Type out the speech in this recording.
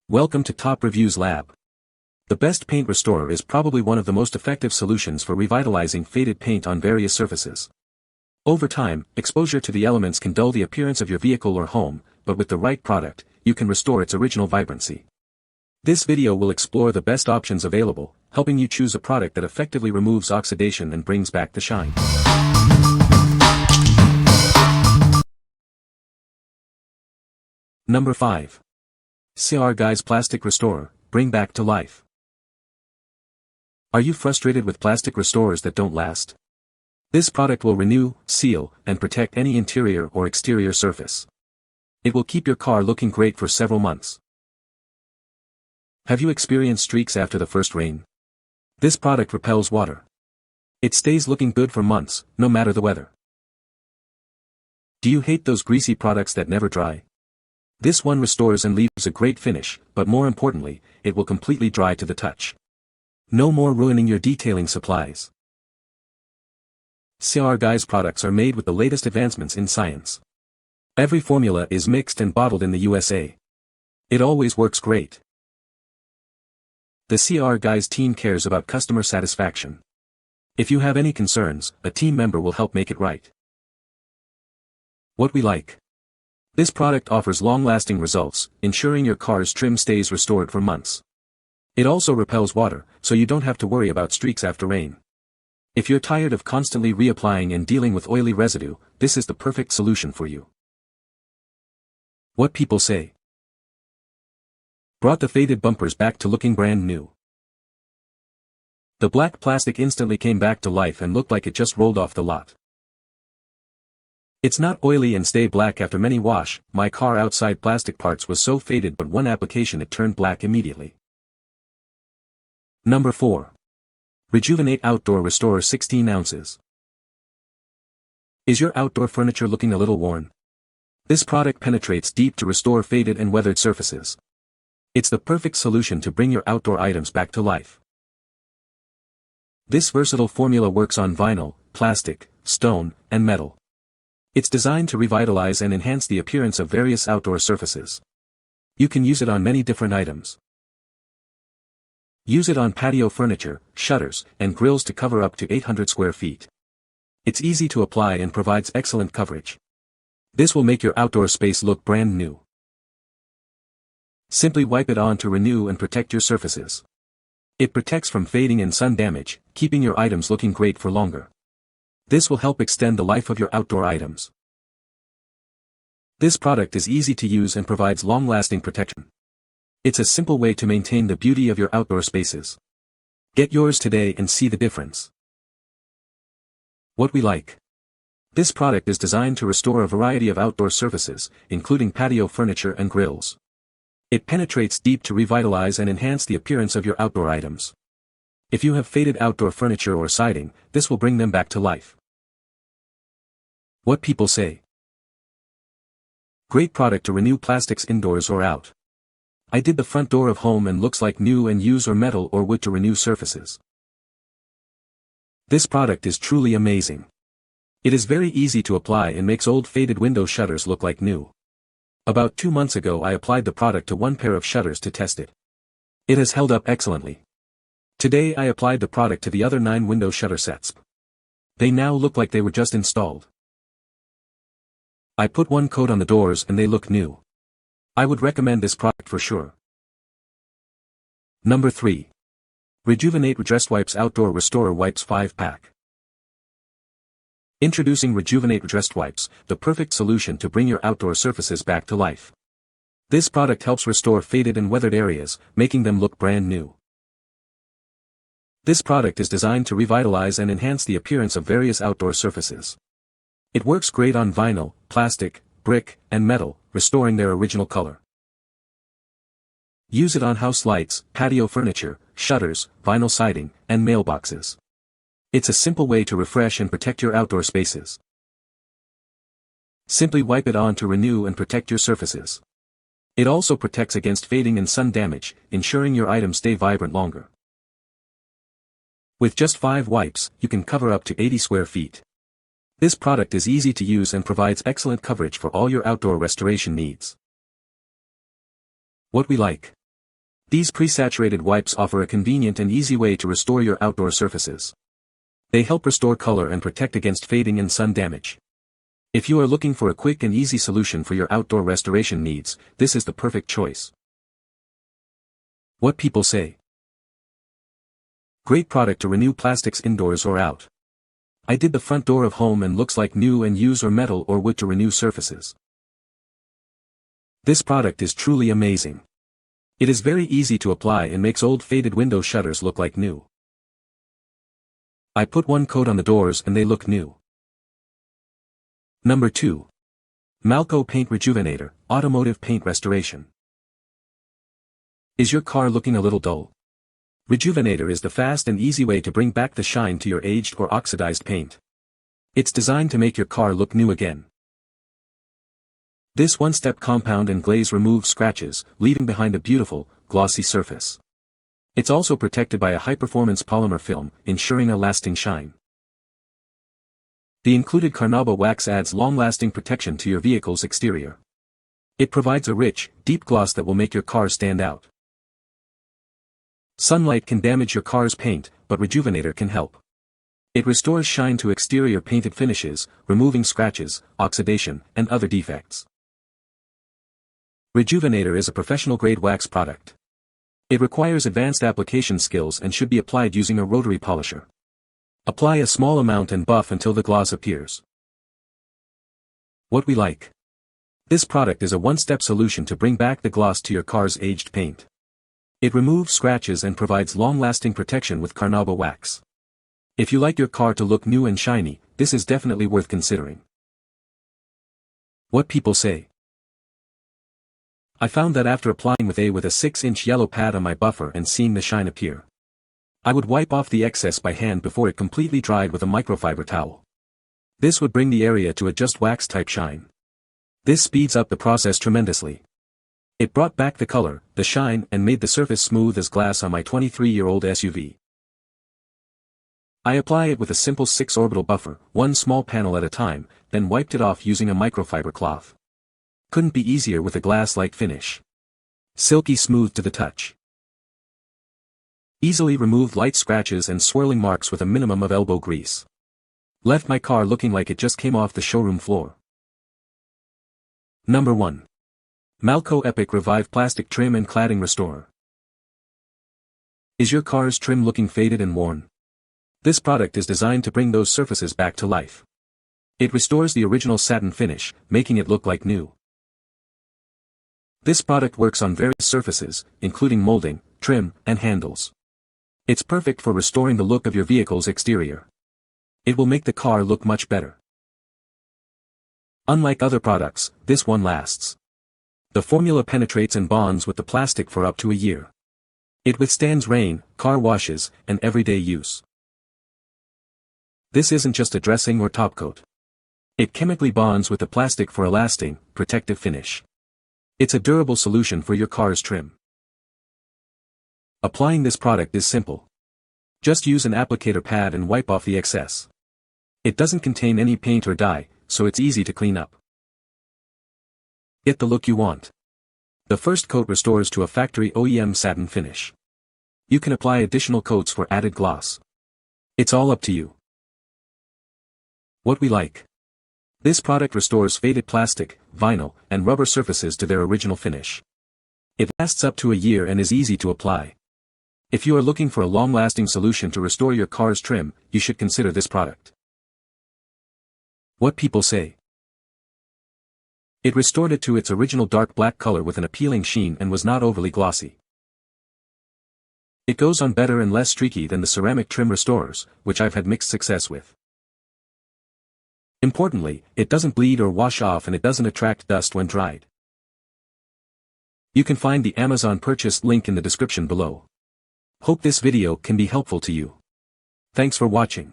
Welcome to Top Reviews Lab. The best paint restorer is probably one of the most effective solutions for revitalizing faded paint on various surfaces. Over time, exposure to the elements can dull the appearance of your vehicle or home, but with the right product, you can restore its original vibrancy. This video will explore the best options available, helping you choose a product that effectively removes oxidation and brings back the shine. Number 5. Rjrestwipes Plastic Restorer, Bring Back to Life. Are you frustrated with plastic restorers that don't last? This product will renew, seal, and protect any interior or exterior surface. It will keep your car looking great for several months. Have you experienced streaks after the first rain? This product repels water. It stays looking good for months, no matter the weather. Do you hate those greasy products that never dry? This one restores and leaves a great finish, but more importantly, it will completely dry to the touch. No more ruining your detailing supplies. Rjrestwipes products are made with the latest advancements in science. Every formula is mixed and bottled in the USA. It always works great. The Rjrestwipes team cares about customer satisfaction. If you have any concerns, a team member will help make it right. What we like. This product offers long-lasting results, ensuring your car's trim stays restored for months. It also repels water, so you don't have to worry about streaks after rain. If you're tired of constantly reapplying and dealing with oily residue, this is the perfect solution for you. What people say. Brought the faded bumpers back to looking brand new. The black plastic instantly came back to life and looked like it just rolled off the lot. It's not oily and stay black after many wash. My car outside plastic parts was so faded, but one application it turned black immediately. Number 4. Rejuvenate Outdoor Restorer 16 ounces. Is your outdoor furniture looking a little worn? This product penetrates deep to restore faded and weathered surfaces. It's the perfect solution to bring your outdoor items back to life. This versatile formula works on vinyl, plastic, stone, and metal. It's designed to revitalize and enhance the appearance of various outdoor surfaces. You can use it on many different items. Use it on patio furniture, shutters, and grills to cover up to 800 square feet. It's easy to apply and provides excellent coverage. This will make your outdoor space look brand new. Simply wipe it on to renew and protect your surfaces. It protects from fading and sun damage, keeping your items looking great for longer. This will help extend the life of your outdoor items. This product is easy to use and provides long-lasting protection. It's a simple way to maintain the beauty of your outdoor spaces. Get yours today and see the difference. What we like. This product is designed to restore a variety of outdoor surfaces, including patio furniture and grills. It penetrates deep to revitalize and enhance the appearance of your outdoor items. If you have faded outdoor furniture or siding, this will bring them back to life. What people say. Great product to renew plastics indoors or out. I did the front door of home and looks like new and use or metal or wood to renew surfaces. This product is truly amazing. It is very easy to apply and makes old faded window shutters look like new. About 2 months ago I applied the product to one pair of shutters to test it. It has held up excellently. Today I applied the product to the other 9 window shutter sets. They now look like they were just installed. I put one coat on the doors and they look new. I would recommend this product for sure. Number 3. Rejuvenate Rjrestwipes Outdoor Restorer Wipes 5-pack. Introducing Rejuvenate Rjrestwipes, the perfect solution to bring your outdoor surfaces back to life. This product helps restore faded and weathered areas, making them look brand new. This product is designed to revitalize and enhance the appearance of various outdoor surfaces. It works great on vinyl, plastic, brick, and metal, restoring their original color. Use it on house lights, patio furniture, shutters, vinyl siding, and mailboxes. It's a simple way to refresh and protect your outdoor spaces. Simply wipe it on to renew and protect your surfaces. It also protects against fading and sun damage, ensuring your items stay vibrant longer. With just 5 wipes, you can cover up to 80 square feet. This product is easy to use and provides excellent coverage for all your outdoor restoration needs. What we like. These pre-saturated wipes offer a convenient and easy way to restore your outdoor surfaces. They help restore color and protect against fading and sun damage. If you are looking for a quick and easy solution for your outdoor restoration needs, this is the perfect choice. What people say. Great product to renew plastics indoors or out. I did the front door of home and looks like new and use or metal or wood to renew surfaces. This product is truly amazing. It is very easy to apply and makes old faded window shutters look like new. I put one coat on the doors and they look new. Number 2. Malco Paint Rejuvenator, Automotive Paint Restoration. Is your car looking a little dull? Rejuvenator is the fast and easy way to bring back the shine to your aged or oxidized paint. It's designed to make your car look new again. This one-step compound and glaze removes scratches, leaving behind a beautiful, glossy surface. It's also protected by a high-performance polymer film, ensuring a lasting shine. The included carnauba wax adds long-lasting protection to your vehicle's exterior. It provides a rich, deep gloss that will make your car stand out. Sunlight can damage your car's paint, but Rejuvenator can help. It restores shine to exterior painted finishes, removing scratches, oxidation, and other defects. Rejuvenator is a professional-grade wax product. It requires advanced application skills and should be applied using a rotary polisher. Apply a small amount and buff until the gloss appears. What we like. This product is a one-step solution to bring back the gloss to your car's aged paint. It removes scratches and provides long-lasting protection with carnauba wax. If you like your car to look new and shiny, this is definitely worth considering. What people say. I found that after applying with a 6-inch yellow pad on my buffer and seeing the shine appear, I would wipe off the excess by hand before it completely dried with a microfiber towel. This would bring the area to a just wax-type shine. This speeds up the process tremendously. It brought back the color, the shine, and made the surface smooth as glass on my 23-year-old SUV. I apply it with a simple 6-orbital buffer, one small panel at a time, then wiped it off using a microfiber cloth. Couldn't be easier with a glass-like finish. Silky smooth to the touch. Easily removed light scratches and swirling marks with a minimum of elbow grease. Left my car looking like it just came off the showroom floor. Number 1. Malco Epic Revive Plastic Trim and Cladding Restorer. Is your car's trim looking faded and worn? This product is designed to bring those surfaces back to life. It restores the original satin finish, making it look like new. This product works on various surfaces, including molding, trim, and handles. It's perfect for restoring the look of your vehicle's exterior. It will make the car look much better. Unlike other products, this one lasts. The formula penetrates and bonds with the plastic for up to a year. It withstands rain, car washes, and everyday use. This isn't just a dressing or topcoat. It chemically bonds with the plastic for a lasting, protective finish. It's a durable solution for your car's trim. Applying this product is simple. Just use an applicator pad and wipe off the excess. It doesn't contain any paint or dye, so it's easy to clean up. Get the look you want. The first coat restores to a factory OEM satin finish. You can apply additional coats for added gloss. It's all up to you. What we like. This product restores faded plastic, vinyl, and rubber surfaces to their original finish. It lasts up to a year and is easy to apply. If you are looking for a long-lasting solution to restore your car's trim, you should consider this product. What people say. It restored it to its original dark black color with an appealing sheen and was not overly glossy. It goes on better and less streaky than the ceramic trim restorers, which I've had mixed success with. Importantly, it doesn't bleed or wash off and it doesn't attract dust when dried. You can find the Amazon purchase link in the description below. Hope this video can be helpful to you. Thanks for watching.